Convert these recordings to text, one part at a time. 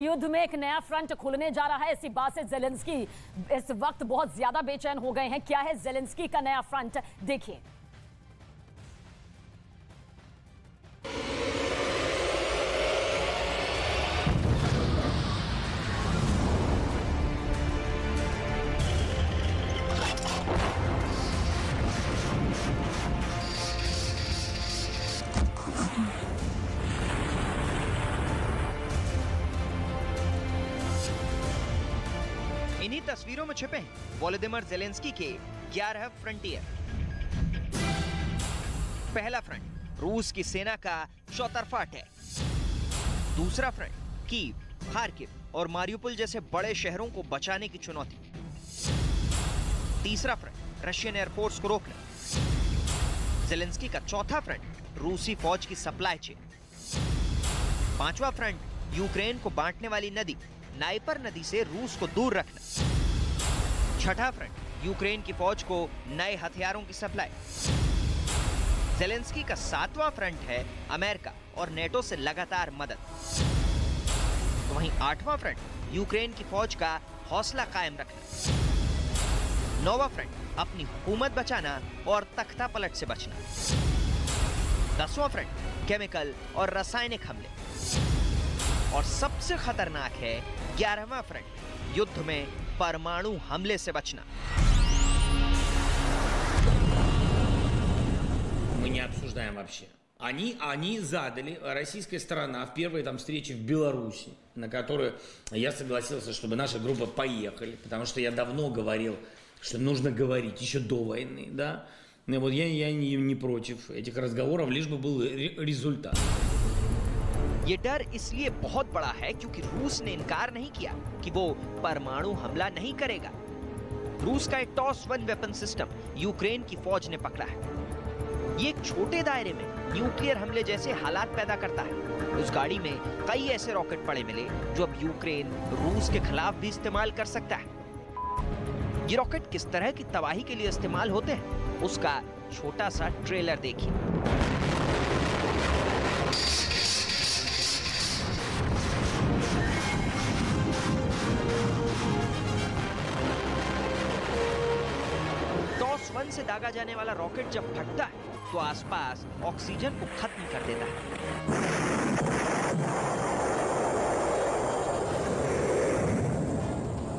युद्ध में एक नया फ्रंट खुलने जा रहा है। इसी बात से जेलेंस्की इस वक्त बहुत ज्यादा बेचैन हो गए हैं। क्या है जेलेंस्की का नया फ्रंट, देखिए। इन्हीं तस्वीरों में छुपे हैं वोलोदिमीर जेलेंस्की के 11 फ्रंटियर। पहला फ्रंट रूस की सेना का चौतरफा अटैक। दूसरा फ्रंट कीव, खार्किव और मारियुपोल जैसे बड़े शहरों को बचाने की चुनौती। तीसरा फ्रंट रशियन एयरफोर्स को रोकना। जेलेंस्की का चौथा फ्रंट रूसी फौज की सप्लाई चेन। पांचवा फ्रंट यूक्रेन को बांटने वाली नदी नाइपर नदी से रूस को दूर रखना। छठा फ्रंट यूक्रेन की फौज को नए हथियारों की सप्लाई। जेलेंस्की का सातवां फ्रंट है अमेरिका और नेटो से लगातार मदद। तो वहीं आठवां फ्रंट यूक्रेन की फौज का हौसला कायम रखना। नौवां फ्रंट अपनी हुकूमत बचाना और तख्ता पलट से बचना। 10वां फ्रंट केमिकल और रासायनिक हमले। और सबसे खतरनाक है 11वां फ्रंट, युद्ध में परमाणु हमले से बचना। Мы не обсуждаем вообще. Они задали, российская сторона, в первой там встрече в Беларуси, на которую я согласился, чтобы наша группа поехали, потому что я давно говорил, что нужно говорить еще до войны, да. И вот я не против этих разговоров, лишь бы был результат. ये डर इसलिए बहुत बड़ा है क्योंकि रूस ने इनकार नहीं किया कि वो परमाणु हमला नहीं करेगा। रूस का एक टॉस-1 वेपन सिस्टम यूक्रेन की फौज ने पकड़ा है। ये एक छोटे दायरे में न्यूक्लियर हमले जैसे हालात पैदा करता है। उस गाड़ी में कई ऐसे रॉकेट पड़े मिले जो अब यूक्रेन रूस के खिलाफ भी इस्तेमाल कर सकता है। ये रॉकेट किस तरह की तबाही के लिए इस्तेमाल होते हैं, उसका छोटा सा ट्रेलर देखिए। टॉस-1 से दागा जाने वाला रॉकेट जब फटता है तो आसपास ऑक्सीजन को खत्म कर देता है।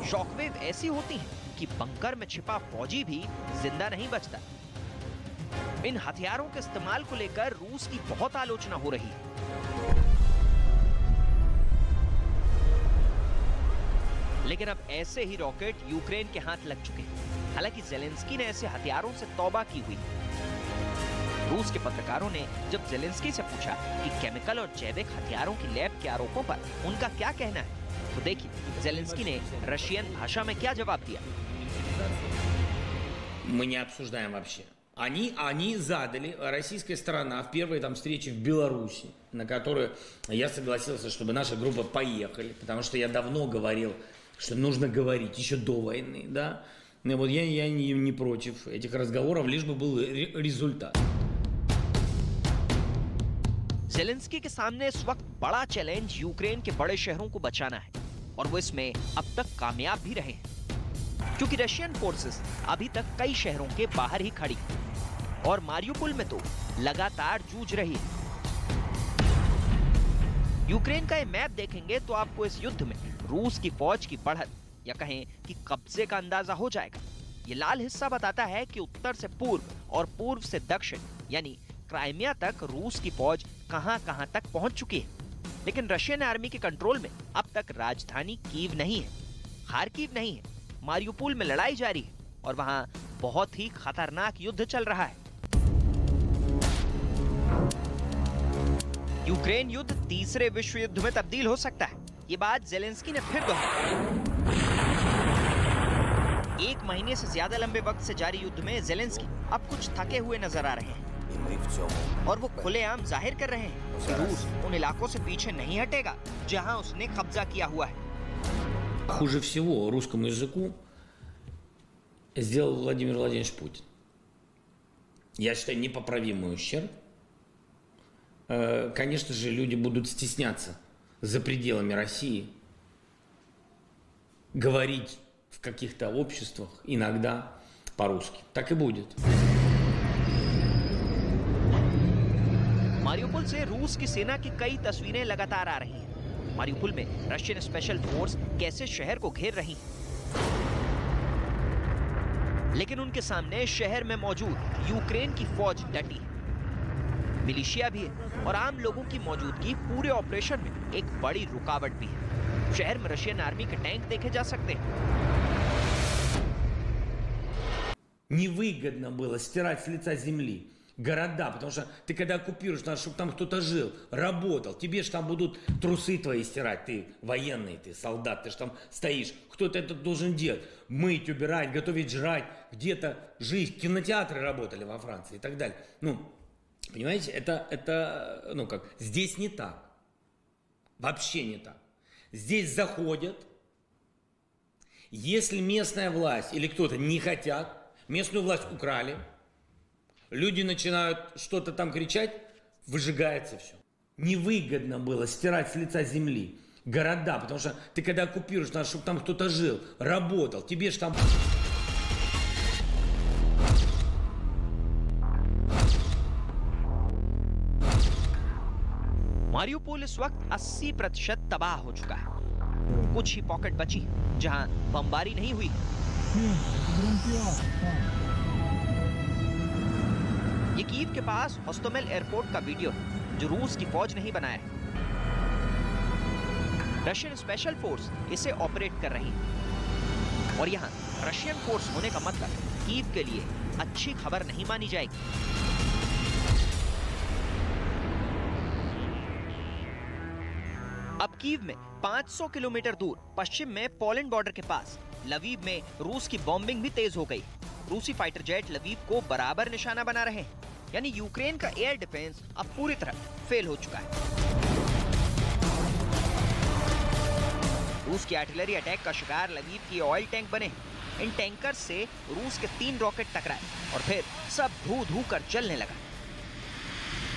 शॉकवेव ऐसी होती हैं कि बंकर में छिपा फौजी भी जिंदा नहीं बचता। इन हथियारों के इस्तेमाल को लेकर रूस की बहुत आलोचना हो रही है। लेकिन अब ऐसे ही रॉकेट यूक्रेन के हाथ लग चुके हैं। हालांकि जेलेंस्की ने ऐसे हथियारों से तौबा की हुई। रूस के पत्रकारों ने जब जेलेंस्की से पूछा कि केमिकल और जैविक हथियारों की लैब के आरोपों पर उनका क्या कहना है, तो देखिए जेलेंस्की ने रशियन भाषा में क्या जवाब दिया। Мы не обсуждаем вообще. Они задали, российская сторона, в первой там встрече в Беларуси, на которую я согласился, чтобы наша группа поехали, потому что я давно говорил, что нужно говорить еще до войны, да. И вот я не против этих разговоров, лишь бы был результат. जेलेंस्की के सामने इस वक्त बड़ा चैलेंज यूक्रेन के बड़े शहरों को बचाना है और वो इसमें अब तक कामयाब भी रहे हैं, क्योंकि रशियन फोर्सेस अभी तक कई शहरों के बाहर ही खड़ी और मारियुपोल में तो लगातार जूझ रही है। यूक्रेन का ये मैप देखेंगे तो आपको इस युद्ध में रूस की फौज की बढ़त या कहें कि कब्जे का अंदाजा हो जाएगा। ये लाल हिस्सा बताता है कि उत्तर से पूर्व और पूर्व से दक्षिण यानी क्राइमिया तक रूस की फौज कहां-कहां तक पहुंच चुकी है। लेकिन रशियन आर्मी के कंट्रोल में अब तक राजधानी कीव नहीं है, खार्किव नहीं है। मारियुपोल में लड़ाई जारी है और वहां बहुत ही खतरनाक युद्ध चल रहा है। यूक्रेन युद्ध तीसरे विश्व युद्ध में तब्दील हो सकता है। ये बात जेलेंस्की ने फिर दोहराई। एक महीने से ज्यादा लंबे वक्त से जारी युद्ध में जेलेंस्की अब कुछ थके हुए नजर आ रहे हैं और वो खुलेआम जाहिर कर रहे हैं कि रूस उन इलाकों से पीछे नहीं हटेगा जहां उसने कब्जा किया हुआ है। Хуже всего русскому языку сделал Владимир Владимирович Путин. Я считаю, непоправимый ущерб. Конечно же, люди будут стесняться за пределами России говорить в каких-то обществах иногда по-русски. Так и будет. मारियुपोल से रूस की सेना की कई तस्वीरें लगातार आ रही हैं। मारियुपोल में रशियन स्पेशल फोर्स कैसे शहर को घेर रही है, लेकिन उनके सामने शहर में मौजूद यूक्रेन की फौज डटी है। मिलिशिया भी है और आम लोगों की मौजूदगी पूरे ऑपरेशन में एक बड़ी रुकावट भी है। शहर में रशियन आर्मी के टैंक देखे जा सकते हैं। Невыгодно было стирать с лица земли города, потому что ты когда оккупируешь, надо, чтобы там кто-то жил, работал. Тебе же там будут трусы твои стирать, ты военный, ты солдат, ты же там стоишь. Кто-то это должен делать. Мыть, убирать, готовить, жрать, где-то жить. Кинотеатры работали во Франции и так далее. Ну, понимаете, это, ну как, здесь не так. Вообще не так. Здесь заходят, если местная власть или кто-то не хотят, местную власть украли, люди начинают что-то там кричать, выжигается все. Невыгодно было стирать с лица земли города, потому что ты когда оккупируешь, надо, чтобы там кто-то жил, работал. Тебе же там... मारियुपोल इस वक्त 80% तबाह हो चुका है। कुछ ही पॉकेट बची जहां बमबारी नहीं हुई। ये कीव के पास होस्टोमेल एयरपोर्ट का वीडियो है जो रूस की फौज ने ही बनाया है। रशियन स्पेशल फोर्स इसे ऑपरेट कर रही है और यहाँ रशियन फोर्स होने का मतलब कीव के लिए अच्छी खबर नहीं मानी जाएगी। अब कीव में 500 किलोमीटर दूर पश्चिम में पोलैंड बॉर्डर के पास लवीव में रूस की बॉम्बिंग भी तेज हो गई। रूसी फाइटर जेट लवीव को बराबर निशाना बना रहे हैं, यानी यूक्रेन का एयर डिफेंस अब पूरी तरह फेल हो चुका है। रूस की आर्टिलरी अटैक का शिकार लवीव की ऑयल टैंक बने। इन टैंकर से रूस के 3 रॉकेट टकराए और फिर सब धू धू कर जलने लगा।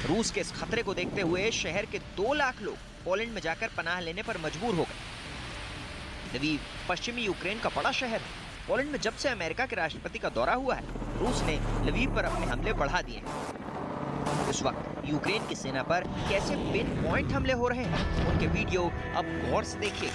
रूस के इस खतरे को देखते हुए शहर के 2 लाख लोग पोलैंड में जाकर पनाह लेने पर मजबूर हो गए। लवीव पश्चिमी यूक्रेन का बड़ा शहर है। पोलैंड में जब से अमेरिका के राष्ट्रपति का दौरा हुआ है, रूस ने लवीव पर अपने हमले बढ़ा दिए हैं। इस वक्त यूक्रेन की सेना पर कैसे पिन पॉइंट हमले हो रहे हैं, उनके वीडियो अब गौर से देखिए।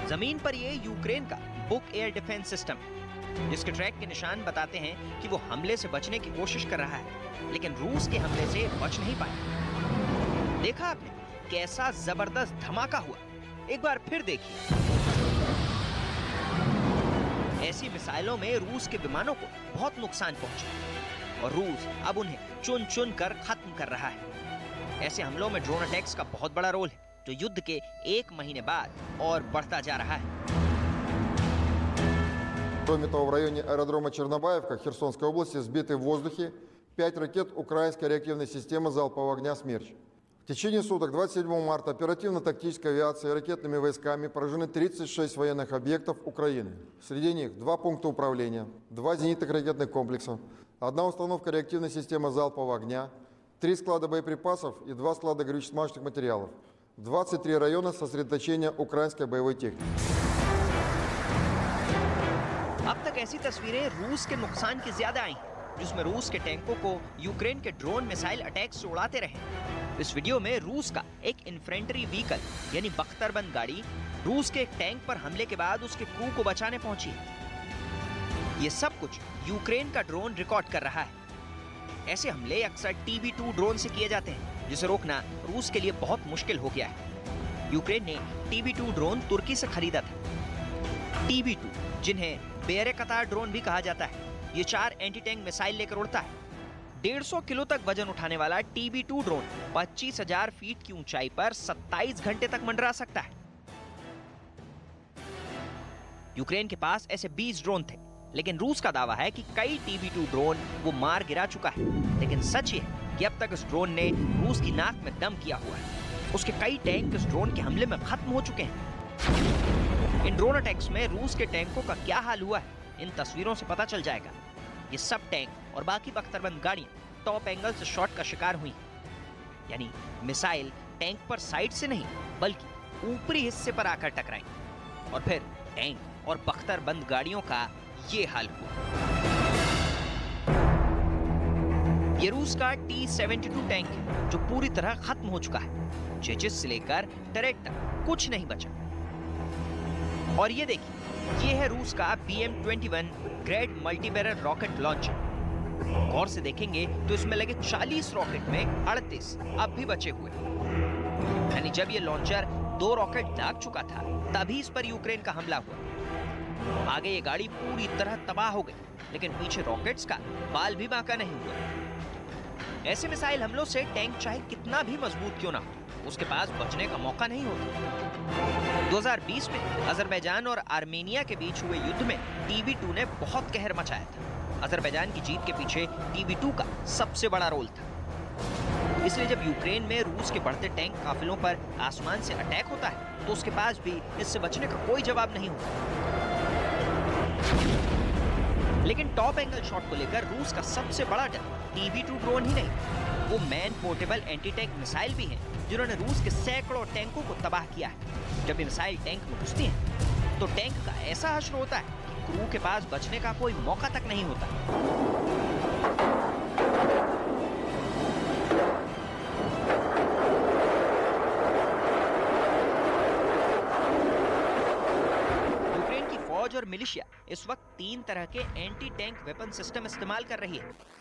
जमीन पर ये यूक्रेन का बुक एयर डिफेंस सिस्टम है, जिसके ट्रैक के निशान बताते हैं कि वो हमले से बचने की कोशिश कर रहा है, लेकिन रूस के हमले से बच नहीं पाया। देखा आपने कैसा जबरदस्त धमाका हुआ? एक बार फिर देखिए। ऐसी मिसाइलों में रूस के विमानों को बहुत नुकसान पहुंचा और रूस अब उन्हें चुन चुन कर खत्म कर रहा है। ऐसे हमलों में ड्रोन अटैक्स का बहुत बड़ा रोल है, जो युद्ध के 1 महीने बाद और बढ़ता जा रहा है। Кроме того, в районе аэродрома Чернобаевка Херсонской области сбиты в воздухе 5 ракет украинской реактивной системы залпового огня «Смерч». В течение суток 27 марта оперативно-тактической авиацией и ракетными войсками поражены 36 военных объектов Украины. Среди них 2 пункта управления, 2 зенитных ракетных комплекса, 1 установка реактивной системы залпового огня, 3 склада боеприпасов и 2 склада горюче-смазочных материалов, 23 района сосредоточения украинской боевой техники. अब तक ऐसी तस्वीरें रूस के नुकसान की ज्यादा आई, जिसमें रूस के टैंकों को यूक्रेन के ड्रोन मिसाइल अटैक से उड़ाते रहे। इस वीडियो में रूस का एक इन्फेंट्री व्हीकल यानी बख्तरबंद गाड़ी रूस के एक टैंक पर हमले के बाद उसके क्रू को बचाने पहुंची है। ये सब कुछ यूक्रेन का ड्रोन रिकॉर्ड कर रहा है। ऐसे हमले अक्सर TB2 ड्रोन से किए जाते हैं, जिसे रोकना रूस के लिए बहुत मुश्किल हो गया है। यूक्रेन ने TB2 ड्रोन तुर्की से खरीदा था। TB2, जिन्हें बेरे कतार ड्रोन भी कहा जाता है, ये 4 एंटी टैंक मिसाइल लेकर उड़ता है। 150 किलो तक वजन उठाने वाला TB2 ड्रोन 25,000 फीट की ऊंचाई पर 27 घंटे तक मंडरा सकता है। यूक्रेन के पास ऐसे 20 ड्रोन थे, लेकिन रूस का दावा है कि कई TB2 ड्रोन वो मार गिरा चुका है। लेकिन सच ये है कि अब तक इस ड्रोन ने रूस की नाक में दम किया हुआ है। उसके कई टैंक इस ड्रोन के हमले में खत्म हो चुके हैं। इन ड्रोन अटैक्स में रूस के टैंकों का क्या हाल हुआ है, इन तस्वीरों से पता चल जाएगा। ये सब टैंक और बाकी बख्तरबंद गाड़ियां टॉप एंगल से शॉट का शिकार हुई, यानी मिसाइल टैंक पर साइड से नहीं बल्कि ऊपरी हिस्से पर आकर टकराई और फिर टैंक और बख्तरबंद गाड़ियों का ये हाल हुआ। ये रूस का T-72 टैंक है जो पूरी तरह खत्म हो चुका है। चेचिस से लेकर टरेट तक कुछ नहीं बचा। और ये देखिए, ये है रूस का BM-21 ग्रेड मल्टीबैरल रॉकेट लॉन्चर। गौर से देखेंगे तो इसमें लगे 40 रॉकेट में 38 अब भी बचे हुए। यानी जब ये लॉन्चर 2 रॉकेट दाग चुका था तभी इस पर यूक्रेन का हमला हुआ। आगे ये गाड़ी पूरी तरह तबाह हो गई, लेकिन पीछे रॉकेट्स का बाल भी बांका नहीं हुआ। ऐसे मिसाइल हमलों से टैंक चाहे कितना भी मजबूत क्यों ना हो, उसके पास बचने का मौका नहीं होता। 2020 में अजरबैजान और आर्मेनिया के बीच हुए युद्ध में TB2 ने बहुत कहर मचाया था। अजरबैजान की जीत के पीछे TB2 का सबसे बड़ा रोल था। इसलिए जब यूक्रेन में रूस के बढ़ते टैंक काफिलों पर आसमान से अटैक होता है तो उसके पास भी इससे बचने का कोई जवाब नहीं होता। लेकिन टॉप एंगल शॉट को लेकर रूस का सबसे बड़ा डर TB2 ड्रोन ही नहीं, वो man portable anti tank missile भी हैं जिन्होंने रूस के सैकड़ों टैंकों को तबाह किया है। जब ये मिसाइल टैंक में घुसती हैं तो टैंक का ऐसा हश्र होता है कि क्रू के पास बचने का कोई मौका तक नहीं होता। यूक्रेन की फौज और मिलिशिया इस वक्त 3 तरह के एंटी टैंक वेपन सिस्टम इस्तेमाल कर रही है।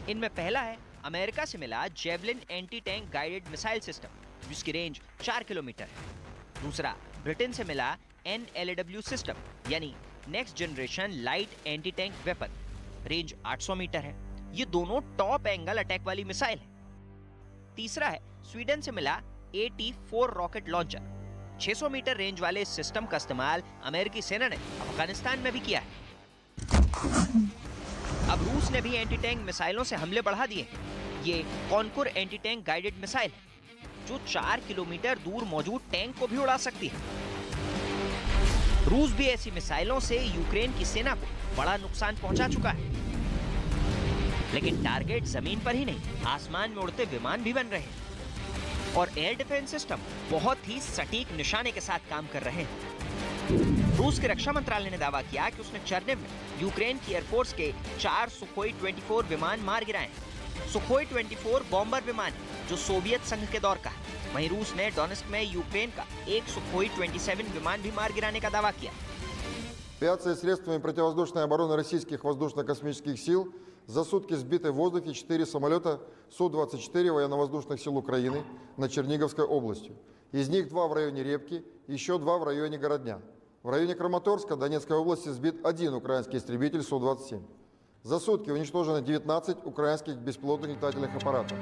इनमें पहला है अमेरिका से मिला javelin anti tank guided missile system जिसकी रेंज 4 किलोमीटर है। दूसरा ब्रिटेन से मिला NLAW सिस्टम यानी next generation light anti tank weapon, range 800 metre है। ये दोनों टॉप एंगल अटैक वाली मिसाइल है। तीसरा है स्वीडन से मिला AT-4 rocket launcher. 600 metre range वाले इस सिस्टम का इस्तेमाल अमेरिकी सेना ने अफगानिस्तान में भी किया है। अब रूस ने भी एंटी टैंक मिसाइलों से हमले बढ़ा दिए। ये कॉनकुर एंटी टैंक गाइडेड मिसाइल है जो 4 किलोमीटर दूर मौजूद टैंक को भी उड़ा सकती है। रूस भी ऐसी मिसाइलों से यूक्रेन की सेना को बड़ा नुकसान पहुंचा चुका है। लेकिन टारगेट जमीन पर ही नहीं, आसमान में उड़ते विमान भी बन रहे हैं और एयर डिफेंस सिस्टम बहुत ही सटीक निशाने के साथ काम कर रहे हैं। रूस के रक्षा मंत्रालय ने दावा किया कि उसने चर्निव में यूक्रेन की एयरफोर्स के 4 सुखोई 24 विमान मार गिराए हैं। सुखोई 24 बॉम्बर विमान है जो सोवियत संघ के दौर का है। वहीं रूस ने डोनेस्क में यूक्रेन का एक सुखोई 27 विमान भी मार गिराने का दावा किया। Авиацией средствами противовоздушной обороны российских воздушно-космических сил за сутки сбиты в воздухе 4 самолета Су-24 военно-воздушных сил Украины над Черниговской областью. Из них 2 в районе Репки, еще 2 в районе Городня. В районе Краматорска Донецкой области сбит 1 украинский истребитель Су-27. За сутки уничтожено 19 украинских беспилотных летательных аппаратов.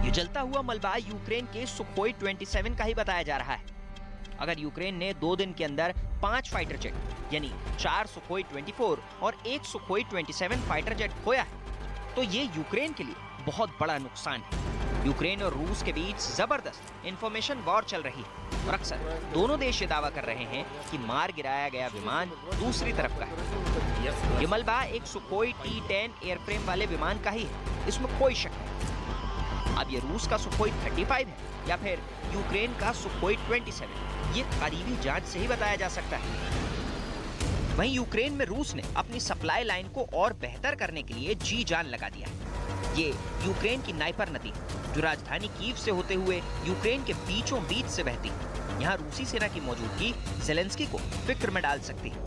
ये जलता हुआ मलबा यूक्रेन के सुखोई 27 का ही बताया जा रहा है। अगर यूक्रेन ने 2 दिन के अंदर 5 फाइटर जेट यानी 4 सुखोई 24 और 1 सुखोई 27 फाइटर जेट खोया है तो ये यूक्रेन के लिए बहुत बड़ा नुकसान है। यूक्रेन और रूस के बीच जबरदस्त इंफॉर्मेशन वॉर चल रही है और अक्सर दोनों देश ये दावा कर रहे हैं कि मार गिराया गया विमान दूसरी तरफ का है। ये मलबा एक सुखोई T-10 एयरफ्रेम वाले विमान का ही है, इसमें कोई शक नहीं। अब ये रूस का सुखोई 35 है या फिर यूक्रेन का सुखोई 27, ये करीबी जांच से ही बताया जा सकता है। वहीं यूक्रेन में रूस ने अपनी सप्लाई लाइन को और बेहतर करने के लिए जी जान लगा दिया है। ये यूक्रेन की नाइपर नदी जो राजधानी कीव से होते हुए यूक्रेन के बीचों बीच से बहती है। यहाँ रूसी सेना की मौजूदगी ज़ेलेंस्की को फिक्र में डाल सकती है।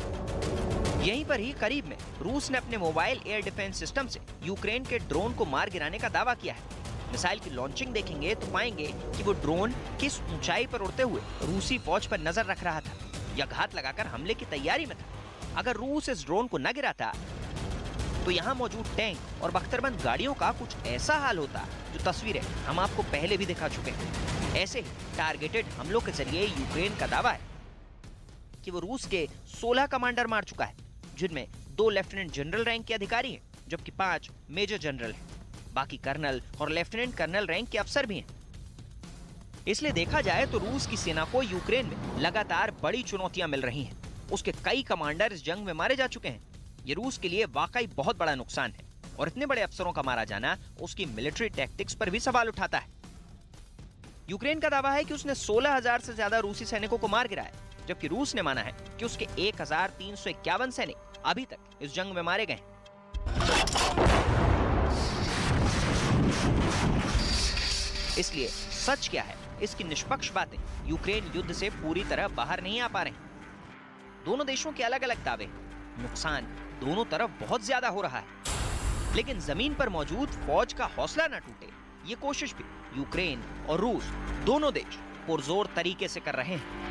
यहीं पर ही करीब में रूस ने अपने मोबाइल एयर डिफेंस सिस्टम से यूक्रेन के ड्रोन को मार गिराने का दावा किया है। मिसाइल की लॉन्चिंग देखेंगे तो पाएंगे कि वो ड्रोन किस ऊंचाई पर उड़ते हुए रूसी फौज पर नजर रख रहा था या घात लगाकर हमले की तैयारी में था। अगर रूस इस ड्रोन को न गिराता तो यहाँ मौजूद टैंक और बख्तरबंद गाड़ियों का कुछ ऐसा हाल होता जो तस्वीरें हम आपको पहले भी दिखा चुके हैं। ऐसे ही टारगेटेड हमलों के जरिए यूक्रेन का दावा है कि वो रूस के 16 कमांडर मार चुका है, जिनमें 2 लेफ्टिनेंट जनरल रैंक के अधिकारी हैं जबकि 5 मेजर जनरल हैं। बाकी कर्नल और लेफ्टिनेंट कर्नल रैंक के अफसर भी हैं। इसलिए देखा जाए तो रूस की सेना को यूक्रेन में लगातार बड़ी चुनौतियां मिल रही हैं। उसके कई कमांडर इस जंग में मारे जा चुके हैं। ये रूस के लिए वाकई बहुत बड़ा नुकसान है और इतने बड़े अफसरों का मारा जाना उसकी मिलिट्री टैक्टिक्स पर भी सवाल उठाता है। यूक्रेन का दावा है कि उसने 16,000 से ज्यादा रूसी सैनिकों को मार गिराया, जबकि रूस ने माना है कि उसके 1,351 सैनिक अभी तक इस जंग में मारे गए हैं। इसलिए सच क्या है, इसकी निष्पक्ष बातें यूक्रेन युद्ध से पूरी तरह बाहर नहीं आ पा रहे हैं। दोनों देशों के अलग अलग दावे, नुकसान दोनों तरफ बहुत ज्यादा हो रहा है, लेकिन जमीन पर मौजूद फौज का हौसला न टूटे, ये कोशिश भी यूक्रेन और रूस दोनों देश पुरजोर तरीके से कर रहे हैं।